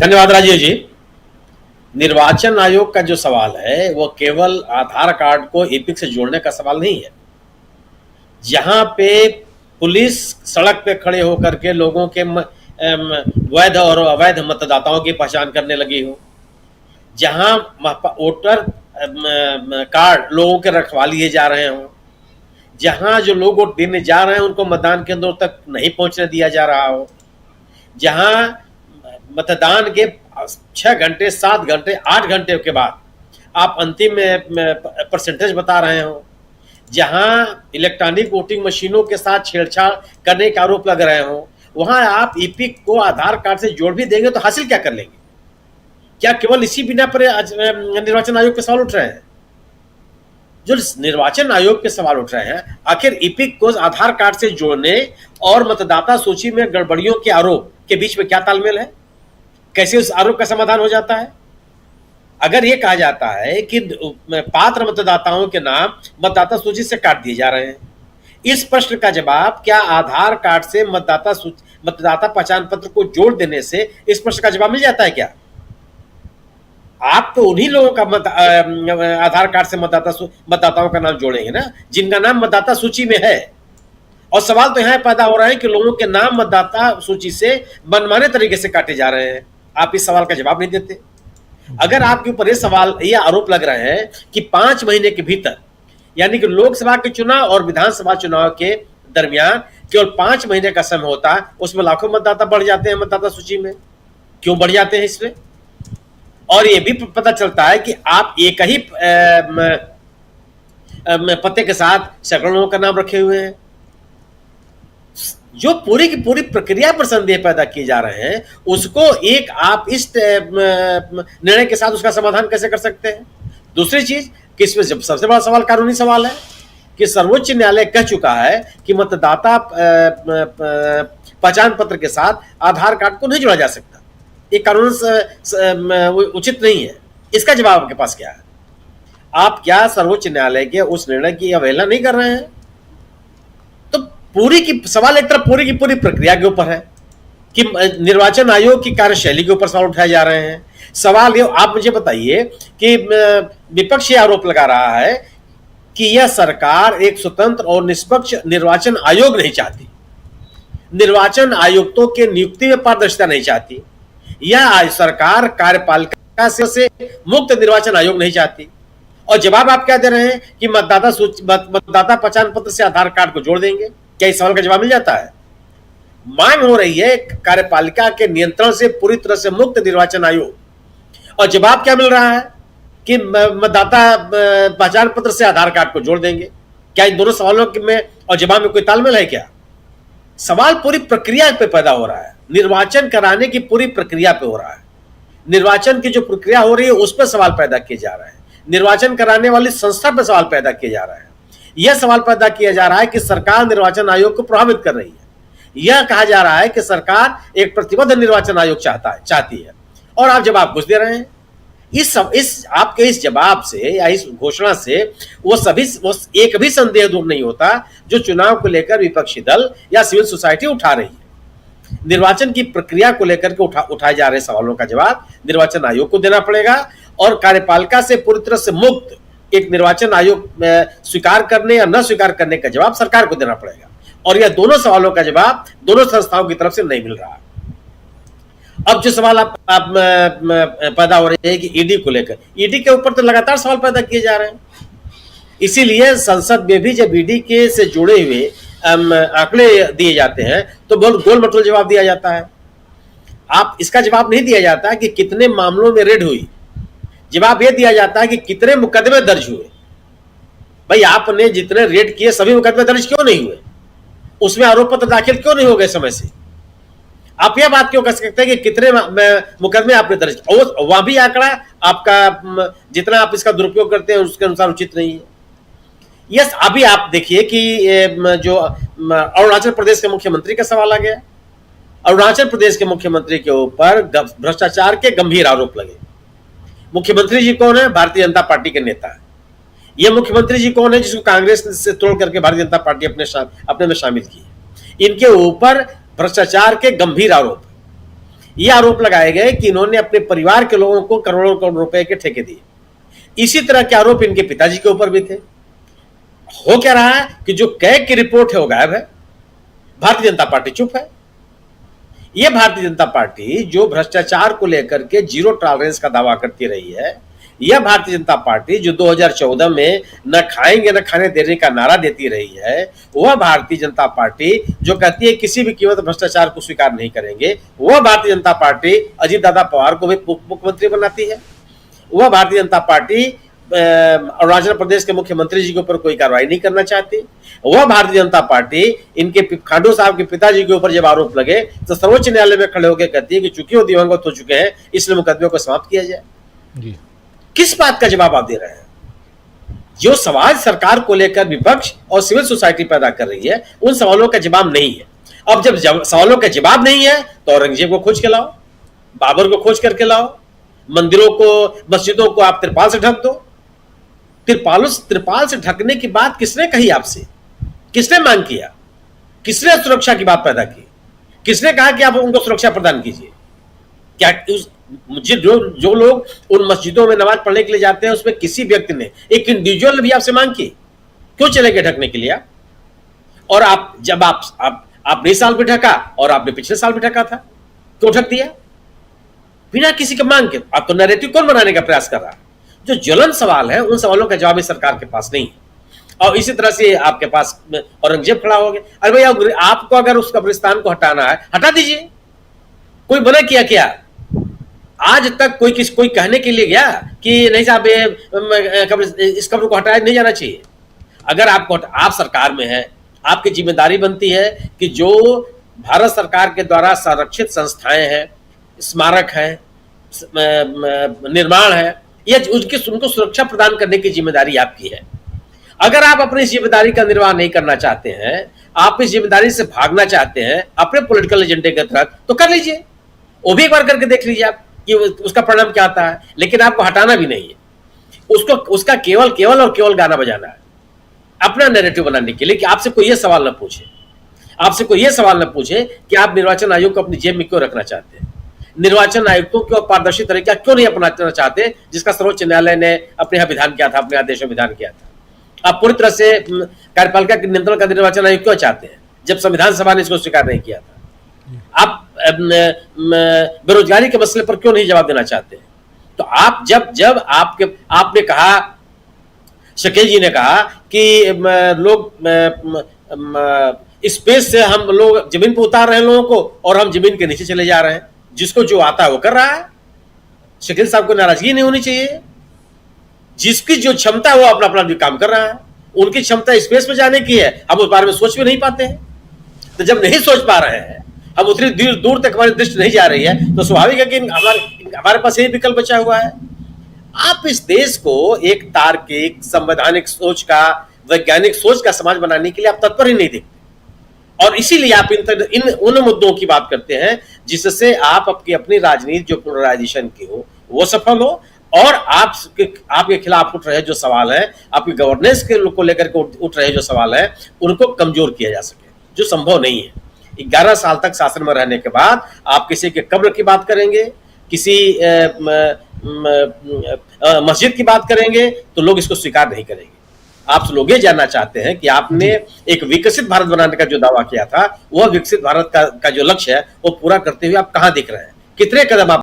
धन्यवाद राजीव जी। निर्वाचन आयोग का जो सवाल है वो केवल आधार कार्ड को एपिक से जोड़ने का सवाल नहीं है। जहां पे पुलिस सड़क पे खड़े होकर के लोगों के वैध और अवैध मतदाताओं की पहचान करने लगी हो, जहां वोटर कार्ड लोगों के रखवा लिए जा रहे हों, जहां जो लोग वोट देने जा रहे हैं उनको मतदान केंद्रों तक नहीं पहुंचने दिया जा रहा हो, जहां मतदान के 6 घंटे 7 घंटे 8 घंटे के बाद आप अंतिम परसेंटेज बता रहे हो, जहां इलेक्ट्रॉनिक वोटिंग मशीनों के साथ छेड़छाड़ करने का आरोप लग रहे हो, वहां आप ईपिक को आधार कार्ड से जोड़ भी देंगे तो हासिल क्या कर लेंगे? क्या केवल इसी बिना पर निर्वाचन आयोग के सवाल उठ रहे हैं? जो निर्वाचन आयोग के सवाल उठ रहे हैं, आखिर ईपिक को आधार कार्ड से जोड़ने और मतदाता सूची में गड़बड़ियों के आरोप के बीच में क्या तालमेल है? कैसे उस आरोप का समाधान हो जाता है? अगर यह कहा जाता है कि पात्र मतदाताओं के नाम मतदाता सूची से काट दिए जा रहे हैं, इस प्रश्न का जवाब क्या आधार कार्ड से मतदाता पहचान पत्र को जोड़ देने से इस प्रश्न का जवाब मिल जाता है क्या? आप तो उन्हीं लोगों का आधार कार्ड से मतदाताओं का नाम जोड़ेंगे ना जिनका नाम मतदाता सूची में है। और सवाल तो यहां पैदा हो रहा है कि लोगों के नाम मतदाता सूची से मनमाने तरीके से काटे जा रहे हैं। आप इस सवाल का जवाब नहीं देते। अगर आपके ऊपर यह आरोप लग रहे हैं कि 5 महीने के भीतर, यानी कि लोकसभा के चुनाव और विधानसभा चुनाव के दरमियान केवल 5 महीने का समय होता है, उसमें लाखों मतदाता बढ़ जाते हैं मतदाता सूची में। क्यों बढ़ जाते हैं इसमें? और यह भी पता चलता है कि आप एक ही पते के साथ सैकड़ों लोगों का नाम रखे हुए हैं। जो पूरी की पूरी प्रक्रिया पर संदेह पैदा किए जा रहे हैं, उसको एक आप इस निर्णय के साथ उसका समाधान कैसे कर सकते हैं? दूसरी चीज कि इसमें जब सबसे बड़ा सवाल कानूनी सवाल है कि सर्वोच्च न्यायालय कह चुका है कि मतदाता पहचान पत्र के साथ आधार कार्ड को नहीं जोड़ा जा सकता। ये कानून उचित नहीं है। इसका जवाब आपके पास क्या है? आप क्या सर्वोच्च न्यायालय के उस निर्णय की अवहेलना नहीं कर रहे हैं? तो पूरी की सवाल एक तरफ पूरी की पूरी प्रक्रिया के ऊपर है कि निर्वाचन आयोग की कार्यशैली के ऊपर सवाल उठाए जा रहे हैं। सवाल ये, आप मुझे बताइए कि विपक्ष ये आरोप लगा रहा है कि यह सरकार एक स्वतंत्र और निष्पक्ष निर्वाचन आयोग नहीं चाहती, निर्वाचन आयुक्तों के नियुक्ति में पारदर्शिता नहीं चाहती, यह सरकार कार्यपालिका से मुक्त निर्वाचन आयोग नहीं चाहती। और जवाब आप क्या दे रहे हैं कि मतदाता पहचान पत्र से आधार कार्ड को जोड़ देंगे। क्या इस सवाल का जवाब मिल जाता है? मांग हो रही है कार्यपालिका के नियंत्रण से पूरी तरह से मुक्त निर्वाचन आयोग, और जवाब क्या मिल रहा है कि मतदाता पहचान पत्र से आधार कार्ड को जोड़ देंगे। क्या इन दोनों सवालों में और जवाब में कोई तालमेल है क्या? सवाल पूरी प्रक्रिया पे पैदा हो रहा है, निर्वाचन कराने की पूरी प्रक्रिया पे हो रहा है। निर्वाचन की जो प्रक्रिया हो रही है उस पर सवाल पैदा किए जा रहे हैं, निर्वाचन कराने वाली संस्था पर सवाल पैदा किए जा रहे हैं। यह सवाल पैदा किया जा रहा है कि सरकार निर्वाचन आयोग को प्रभावित कर रही है। यह कहा जा रहा है कि सरकार एक प्रतिबद्ध निर्वाचन आयोग चाहती है, और आप जवाब घुस दे रहे हैं। आपके इस जवाब से या इस घोषणा से वो एक भी संदेह दूर नहीं होता जो चुनाव को लेकर विपक्षी दल या सिविल सोसाइटी उठा रही है। निर्वाचन की प्रक्रिया को लेकर के उठाए जा रहे सवालों का जवाब निर्वाचन आयोग को देना पड़ेगा, और कार्यपालिका से पूरी तरह से मुक्त एक निर्वाचन आयोग स्वीकार करने या न स्वीकार करने का जवाब सरकार को देना पड़ेगा। और यह दोनों सवालों का जवाब दोनों संस्थाओं की तरफ से नहीं मिल रहा। अब जो सवाल आप पैदा हो रहे हैं कि ईडी को लेकर, ईडी के ऊपर तो लगातार सवाल पैदा किए जा रहे हैं। इसीलिए संसद में भी जब ईडी के से जुड़े हुए आंकड़े दिए जाते हैं तो बहुत गोल मटोल जवाब दिया जाता है। आप इसका जवाब नहीं दिया जाता कि कितने मामलों में रेड हुई। जवाब यह दिया जाता है कि कितने मुकदमे दर्ज हुए। भाई, आपने जितने रेड किए सभी मुकदमे दर्ज क्यों नहीं हुए? उसमें आरोप पत्र दाखिल क्यों नहीं हो गए समय से? आप यह बात क्यों कह सकते हैं कि कितने मुकदमे आपने दर्ज, और वहां भी आंकड़ा आपका जितना आप इसका दुरुपयोग करते हैं उसके अनुसार उचित नहीं है। यस, अभी आप देखिए कि जो अरुणाचल प्रदेश के मुख्यमंत्री का सवाल आ गया। अरुणाचल प्रदेश के मुख्यमंत्री के ऊपर भ्रष्टाचार के गंभीर आरोप लगे। मुख्यमंत्री जी कौन है? भारतीय जनता पार्टी के नेता है। यह मुख्यमंत्री जी कौन है जिसको कांग्रेस से तोड़ करके भारतीय जनता पार्टी अपने में शामिल की? इनके ऊपर भ्रष्टाचार के गंभीर आरोप। ये आरोप लगाए गए कि इन्होंने अपने परिवार के लोगों को करोड़ों करोड़ रुपए के ठेके दिए। इसी तरह के आरोप इनके पिताजी के ऊपर भी थे। हो क्या रहा है कि जो कैग की रिपोर्ट है वो गायब है, भारतीय जनता पार्टी चुप है। यह भारतीय जनता पार्टी जो भ्रष्टाचार को लेकर के जीरो टॉलरेंस का दावा करती रही है, यह भारतीय जनता पार्टी जो 2014 में न खाएंगे न खाने देने का नारा देती रही है, वह भारतीय जनता पार्टी जो कहती है किसी भी कीमत भ्रष्टाचार को स्वीकार नहीं करेंगे, वह भारतीय जनता पार्टी अजीत दादा पवार को भी मुख्यमंत्री बनाती है। वह भारतीय जनता पार्टी अरुणाचल प्रदेश के मुख्यमंत्री जी के ऊपर कोई कार्रवाई नहीं करना चाहती। वह भारतीय जनता पार्टी इनके खांडू साहब के पिताजी के ऊपर जब आरोप लगे तो सर्वोच्च न्यायालय में खड़े होकर कहती है कि चूंकि वो दिवंगत हो चुके हैं इसलिए मुकदमे को समाप्त किया जाए। जी। किस बात का जवाब आप दे रहे हैं? जो सवाल सरकार को लेकर विपक्ष और सिविल सोसाइटी पैदा कर रही है, उन सवालों का जवाब नहीं है। अब जब सवालों का जवाब नहीं है तो औरंगजेब को खोज के लाओ, बाबर को खोज करके लाओ, मंदिरों को, मस्जिदों को आप त्रिपाल से ढक दो। त्रिपाल से ढकने की बात किसने कही आपसे? किसने मांग किया? किसने सुरक्षा की बात पैदा की? किसने कहा कि आप उनको सुरक्षा प्रदान कीजिए? क्या जो लोग उन मस्जिदों में नमाज पढ़ने के लिए जाते हैं उसमें किसी व्यक्ति ने, एक इंडिविजुअल भी आपसे मांग की? क्यों चले गए ढकने के लिए? और आप जब आपने इस साल भी ढका और आपने पिछले साल भी ढका था, क्यों ढक दिया बिना किसी के मांग के? आपको नैरेटिव कौन बनाने का प्रयास कर रहा है? जो ज्वलन सवाल है उन सवालों का जवाब इस सरकार के पास नहीं है। और इसी तरह से आपके पास औरंगजेब खड़ा हो गया। अरे भैया, आपको अगर उस कब्रिस्तान को हटाना है हटा दीजिए, कोई मना किया क्या? आज तक कोई कहने के लिए गया कि नहीं साहब इस कब्र को हटाया नहीं जाना चाहिए? अगर आप सरकार में है, आपकी जिम्मेदारी बनती है कि जो भारत सरकार के द्वारा संरक्षित संस्थाएं हैं, स्मारक है, निर्माण है, या उनको सुरक्षा प्रदान करने की जिम्मेदारी आपकी है। अगर आप अपनी जिम्मेदारी का निर्वाह नहीं करना चाहते हैं, आप इस जिम्मेदारी से भागना चाहते हैं अपने पॉलिटिकल एजेंडे के तहत, तो कर लीजिए, वो भी एक बार करके देख लीजिए आप कि उसका परिणाम क्या आता है। लेकिन आपको हटाना भी नहीं है, उसका केवल गाना बजाना है अपना नैरेटिव बनाने के लिए कि आपसे कोई ये सवाल न पूछे कि आप निर्वाचन आयोग को अपनी जेब में क्यों रखना चाहते हैं, निर्वाचन आयुक्तों को पारदर्शी तरीका क्यों नहीं अपनाना चाहते, जिसका सर्वोच्च न्यायालय ने अपने यहाँ विधान किया था, अपने आदेश में विधान किया था। आप पूरी तरह से कार्यपालिका के नियंत्रण का निर्वाचन आयोग क्यों चाहते हैं जब संविधान सभा ने इसको स्वीकार नहीं किया था? आप बेरोजगारी के मसले पर क्यों नहीं जवाब देना चाहते हैं? तो आप जब आपने कहा, शकील जी ने कहा कि लोग स्पेस से हम लोग जमीन पर उतार रहे हैं लोगों को और हम जमीन के नीचे चले जा रहे हैं, जिसको जो आता है वो कर रहा है। शकील साहब को नाराजगी नहीं होनी चाहिए। जिसकी जो क्षमता है वो अपना अपना भी काम कर रहा है। उनकी क्षमता स्पेस में जाने की है, हम उस बारे में सोच भी नहीं पाते हैं। तो जब नहीं सोच पा रहे हैं, हम उतनी दूर तक हमारी दृष्टि नहीं जा रही है, तो स्वाभाविक है कि हमारे पास यही विकल्प बचा हुआ है। आप इस देश को एक तार्किक, संवैधानिक सोच का, वैज्ञानिक सोच का समाज बनाने के लिए आप तत्पर ही नहीं दिखते, और इसीलिए आप उन मुद्दों की बात करते हैं जिससे आप अपनी राजनीति जो पोलराइजेशन की हो वो सफल हो, और आपके खिलाफ उठ रहे जो सवाल है, आपकी गवर्नेंस को लेकर के उठ रहे जो सवाल है, उनको कमजोर किया जा सके, जो संभव नहीं है। 11 साल तक शासन में रहने के बाद आप किसी के कब्र की बात करेंगे, किसी मस्जिद की बात करेंगे, तो लोग इसको स्वीकार नहीं करेंगे। आप लोग ये जानना चाहते हैं कि आपने एक विकसित भारत बनाने का जो दावा किया था, वह विकसित भारत का जो लक्ष्य है वो पूरा करते हुए आप कहां दिख रहे हैं, कितने कदम आप